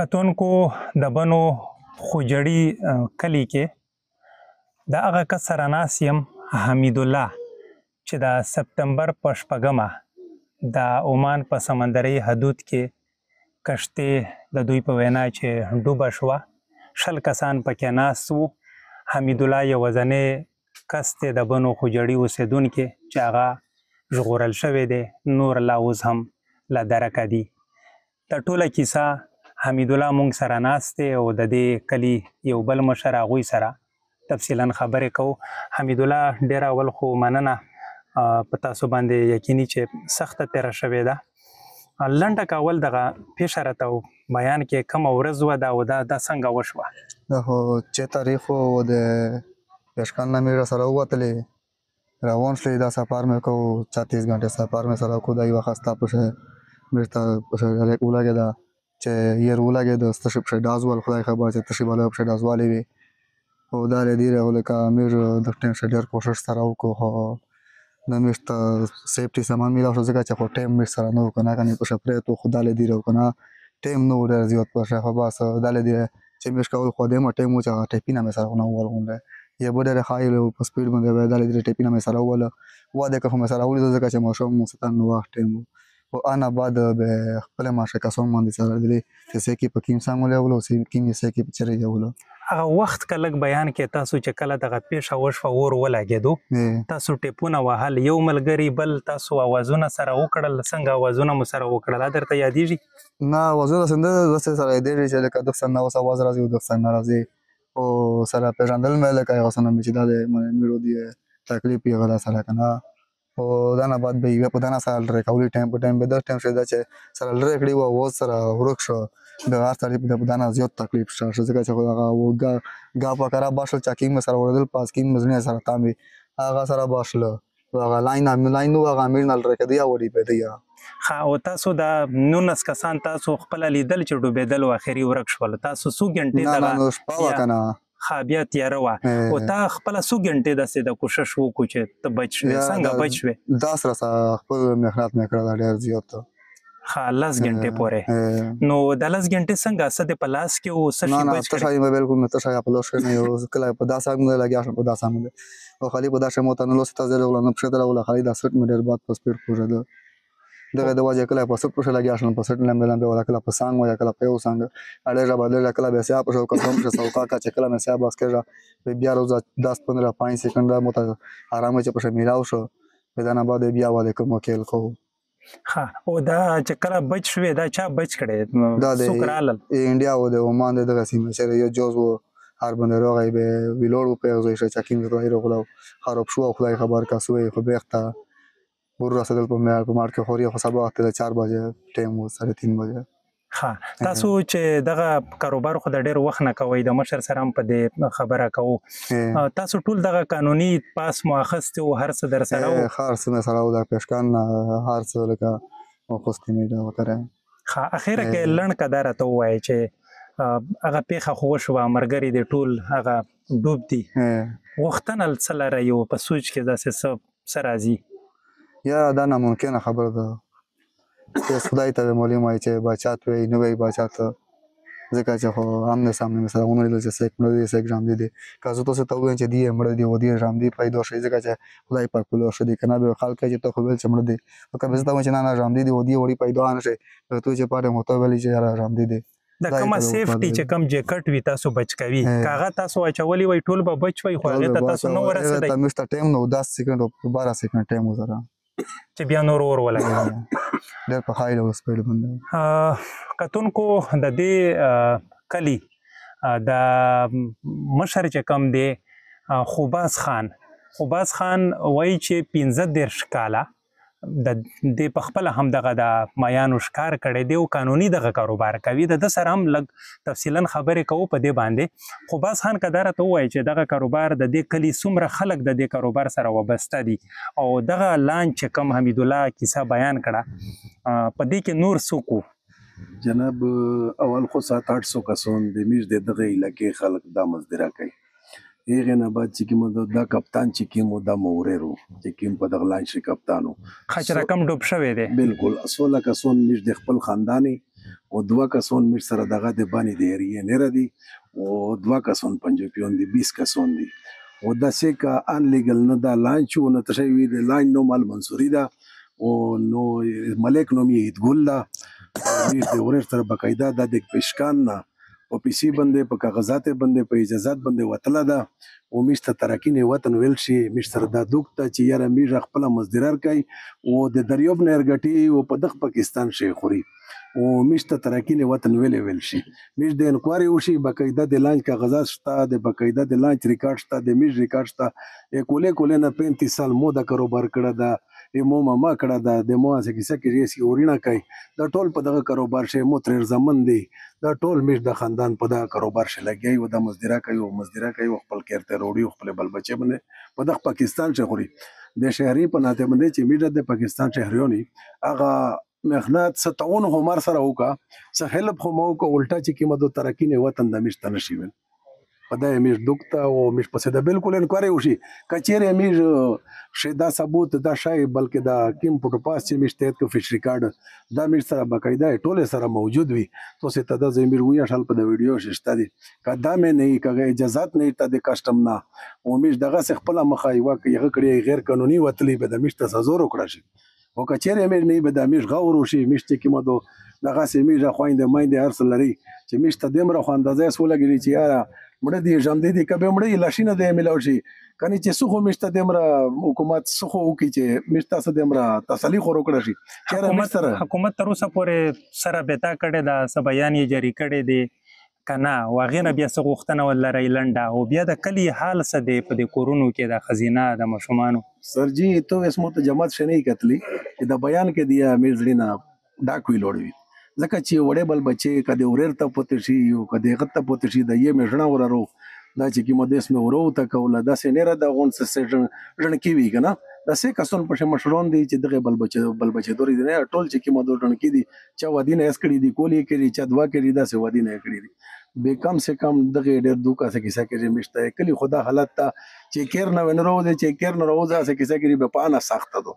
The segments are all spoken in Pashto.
کتونکو د بنو خوجړي کلي کې د هغه کس سره ناست یم حمید الله چې د سپتمبر په شپږمه د عمان په سمندري حدود کې کشتۍ د دوی په وینا چې ډوبه شوه. 20 کسان پکې ناست وو. حمید الله یو ورځنی کس دی د بنو خوجړي اوسېدونکی چې هغه ژغورل شوی دی، نور لا اوس هم له درکه دي. د ټوله کیسه حمید الله مونږ سره ناست دی او د دې کلي یو بل مشر هغوی سره تفصیلا خبرې کوو. حمید الله ډېر اول خو مننه په تاسو باندې یقیني چې سخته تېره شوې ده. لنډه کول دغه پیښه راته بیان کې کومه ورځ وه دا او دا څنګه وشوه؟ دا خو چې تاریخ و د پېشکان نه مې راسره ووتلې روان شولې. دا سفر مې کوو 34 غنټې سفر مې سره کوو. دا یوه خسته پسې بېرته پسې ولګېده چې ير ولګېده ستشي پسې ډاز ول. خدای خبر چې تشي بالا پسې ډاز والې وي او دا له دې راغله که امیر د ټیم څخه ډېر کوشش سره وکړو خو نه مې ته سیفټي سامان میلاو شو ځکه چې خو ټیم مې سره نه و که نه کنې پسې پرېږدو خو دا له دې که نه ټیم نه و ډېر زیات پسې خو بس دا له دې چې مې کول خو دیمه ټیم و چې هغه ټیپینه مې سره نه وول غونډی یا به ډېره ښایي په سپیډ باندې به دا له دې ټیپینه مې سره ووله. واده که خو مې سره ولیدو ځکه چې ماشوم ستن وخت ټیم و و آن بعد به خپل ماشه کسان باندې سره دلی چې سې کې په کیم سم ولولو سې کیم سې کې په چرې یولو. هغه وخت که لږ بیان کې تاسو چې کله دغه پیښه وشوه اور ولګېدو تاسو ټیپونه وهل یو ملګري بل تاسو اوازونه سره وکړل څنګه اوازونه مو سره وکړل دا درته یادېږي؟ نه اوازونه څنګه داسې سره یادېږي چې لکه دغسر نه اوس اواز راځي او دغسر نه راځي او سره پېژندل مې لکه هغه څه نه مې چې دا د میرو دی تکلیف یې غلا سره که نه او دا نه بعد به یوه په دانه سره لرې کولي ټایم په ټایم به داسې ټایم شوی دا چې سره لرې کړي وه اوس سره ورک شو د هر سړي په دانه زیات تکلیف شته شو ځکه چې خو هغه ګا په کرا باشل چې کینګ مې سره ورېدل پاس کینګ مې زړه سره تام وي هغه سره باشله هغه لاین نو هغه امیر نه لرې کېدی یا وډېپېده یا ښه او تاسو دا 19 کسان تاسو خپله لیدل چې ډوبېدل و اخري ورک شول تاسو څو ګنټې نه نه شپه وه که نه ښه بیا تیاره وه او تا خپله څو ګنټې داسې د کوشش وکړو چې ته بچ شوې څنګه بچ شوې؟ دا سره خپل محنت مې کړی دا ډېر زیات ښه 10 غنټې پورې نو د 10 غنټې څنګه څه د په لاس کې و څه شي بچ کړی؟ نه نه بالکل مې تشه په لاس کې نه یو کله په داسې آګ مې لګیا شم په داسې آګ مې او خالي په داسې موته نه لوسې ته زه له نه پښې ته راوله خالي دا سټ مې ډېر باد په سپیډ خوځېده دغه د وجې کله په سټ پښې لګیا شم په سټ لمبې لمبې ولا کله په څانګ ولا کله په یو څانګ اړېږه بدلېږه کله بیا سیا پښه وکړم پښه سوکا کا چې کله مې سیا باس کېږه بیا روزه 10-15 سیکنډه موته ارامه چې پښه میلاو شو بیا نه بعد بیا واده کوم وکیل کوو. ښه او دا چې کله بچ شوې دا چا بچ کړی؟ دا د څوک رالل؟ انډیا و د عمان د دغه سیمې چې یو جوز و هر باندې راغی به ویلوړ و په یو ځای چې کینګ ته راغلو خراب شو خدای خبر کا سوې خو بیخته ور رسیدل په مار کې خوري خو سبا وخت 4 بجې ټایم و 3:30 بجې. ښه تاسو چې دغه کاروبار خو د ډېر وخت نه کوئ د مشر سره هم په دې خبره کوو تاسو ټول دغه قانوني پاس مو اخیستی و هر څه در سره و؟ هر څه مې سره و د پېشکان هر څه لکه اخیستې مې ده وکړی. ښه اخره کې لنډ که دا راته ووایې چې هغه پیښه خو وشوه ملګري دې ټول هغه ډوب دي غوښتنه څه لرئ او په سوچ کې داسې څه راځي؟ یا دا ناممکنه خبره ده چې خدای ته معلوم وای چې بچات وي نه وي بچات ځکه چې خو آمنے سامنے مثلا ونویل چې سیک مړ دی سیک جام دی که زه تاسو ته وایم چې دی مړ دی و دی جام دی پیدا شي ځکه چې خدای پاک په لور شدي کنه به خلک چې ته خو ویل چې مړ دی او که زه ته وایم چې نه جام دی و دی وړي پیدا نه شي ته چې پاره مو ته ویل چې جام دی د کومه سیفټي چې کم جیکټ وي تاسو بچ کوي کاغه تاسو اچولي وي ټول به بچ وي خو هغه ته تاسو نو ورسېدئ ته مشته ټایم نو 10 سکند او 12 سکند ټایم وزره چې بیا نور اور ولګوي ډېر په هاي لیول سپیډ باندې. کتونکو د دې کلي د مشر چې کوم دی خوباز خان وایي چې 15 کاله د دې په خپله هم دغه د مایانو ښکار کړی دی او قانوني دغه کاروبار کوي د ده سره هم لږ تفصیلا خبرې کوو په دې باندې. خوباز خان که دا راته ووایي چې دغه کاروبار د دې کلي څومره خلک د دې کاروبار سره وابسته دي او دغه لانچ چې کوم حمید الله کیسه بیان کړه په دې کې نور څوک وو؟ جناب اول خو 700-800 کسان د میش د دغه علاقې خلک دا مزدرا کوي هغې نه بعد چې کوم دا کپتان چې کوم دا مورر و چې کوم په دغه لانچ کپتان و ښه چې رقم ډوب شوی دی بالکل 16 کسان میش د خپل خاندانې او 2 کسان میش سره دغه د باندې د ایریې نه ردی او 2 کسان پنجابیان دي 20 کسان دي او داسې کا ان لیګل نه دا لانچ او نه تشوي د لاین نو مال منصوري دا او نو ملک نوم یې ګل دا میش د ورر سره بقاعده د پېشکان نه او پیسي باندې په کاغذات باندې په اجازهات باندې وتله ده او میش ته ترکین وطن ویل شي میش سره دا دوکته چې یاره میش خپل مزدرار کوي او د دریوب نه ارګټي او په دغه پاکستان شي خوري او میش ته ترکین وطن ویل شي میش د انکوایري وشي بقاعده د لانچ کاغذات شته د بقاعده د لانچ ریکارډ شته د میش ریکارډ شته کوله نه 35 سال مو د کاروبار کړه ده مو ما کړه ده د مو اسه کیسه کې ریسی اورینا کوي دا ټول په دغه کاروبار شي مو تر زمن دی دا ټول میش د خاندان په دغه کاروبار شي لګي او د مزدرا کوي خپل کېرته روړي خپل بل بچي باندې په دغه پاکستان شي خوري د شهري په ناته باندې چې میډ د پاکستان شهريونی هغه مخنات ستون همار سره وکا سه هلپ خو مو کو الټا چې کیمه دو ترکین وطن د میش تنشي ول په دای میش دوکتا او میش پسې د بالکل انکوایري وشي کچېره میش شدا ثبوت دا شای بلکې دا کیم پټو پاس چې میش ته کو فش ریکارډ دا میش سره باقاعده ټوله سره موجود وي تو سه ته د زمیر ویا شال په د ویډیو ششته دي کدا مې نه کغه اجازهات نه ته د کسٹم نه او میش دغه خپل مخای واکه یغه کړی غیر قانوني وتلی به د میش ته سزا وکړه شي او کچېره میش نه به د میش غور وشي میش چې کیمه دو دغه سه میش خويند مایند هر سلري چې میش ته دمر خو اندازې سولګری چې یاره مړه دی جام دی کبه مړه لاشینه دی ملاو شي کني چې سخو مشته دمره حکومت سخو وکي چې مشته سره دمره تسلی خور وکړه شي چې حکومت تر اوسه پورې سره بتا کړي دا سب بیان یې جاری کړي دي کنا واغینه بیا څه غوښتنه ولري لنډه او بیا د کلی حال څه دی په د کورونو کې د خزینه د مشومانو سرجی تو اسمو ته جماعت شنه کتلی چې د بیان کې دی میرزړینا ډاک وی لوړوي ځکه چې وړې بل بچي کده ورر ته پته شي یو کده غته پته شي د یې مژنه وررو دا چې کی مده اسمه ورو ته کوله دا سینره د غون سسټن ژن کی وی کنه دا سه کسون په مشرون دي چې دغه بل بچي دوري نه ټول چې کی مده ژن کی دي چې ودینه اس کړي دي کولی کړي چې دوا کړي دا سه ودینه کړي دي به کم سے کم دغه ډېر دوکا سه کیسه کې مشته کلی خدا حالت ته چې کیر نه ونرو دي چې کیر نه روزه سه کیسه کې به پانه سخت دو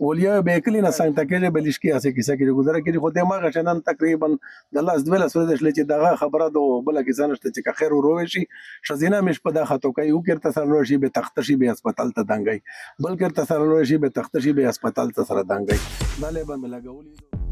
ولیا به کلی نه څنګه تکلې بلش کې اسه کیسه کې گزاره کړي خو دې ما غشنن تقریبا د لاس دوله سره د شل چې دغه خبره دو بل کې ځنشته چې خیر وروي شي شزینه مش په دغه تو کوي او کړه تسلل شي به تخت شي به هسپتال ته دنګي بلکې تسلل شي به تخت شي به هسپتال ته سره دنګي دالې به ملګولې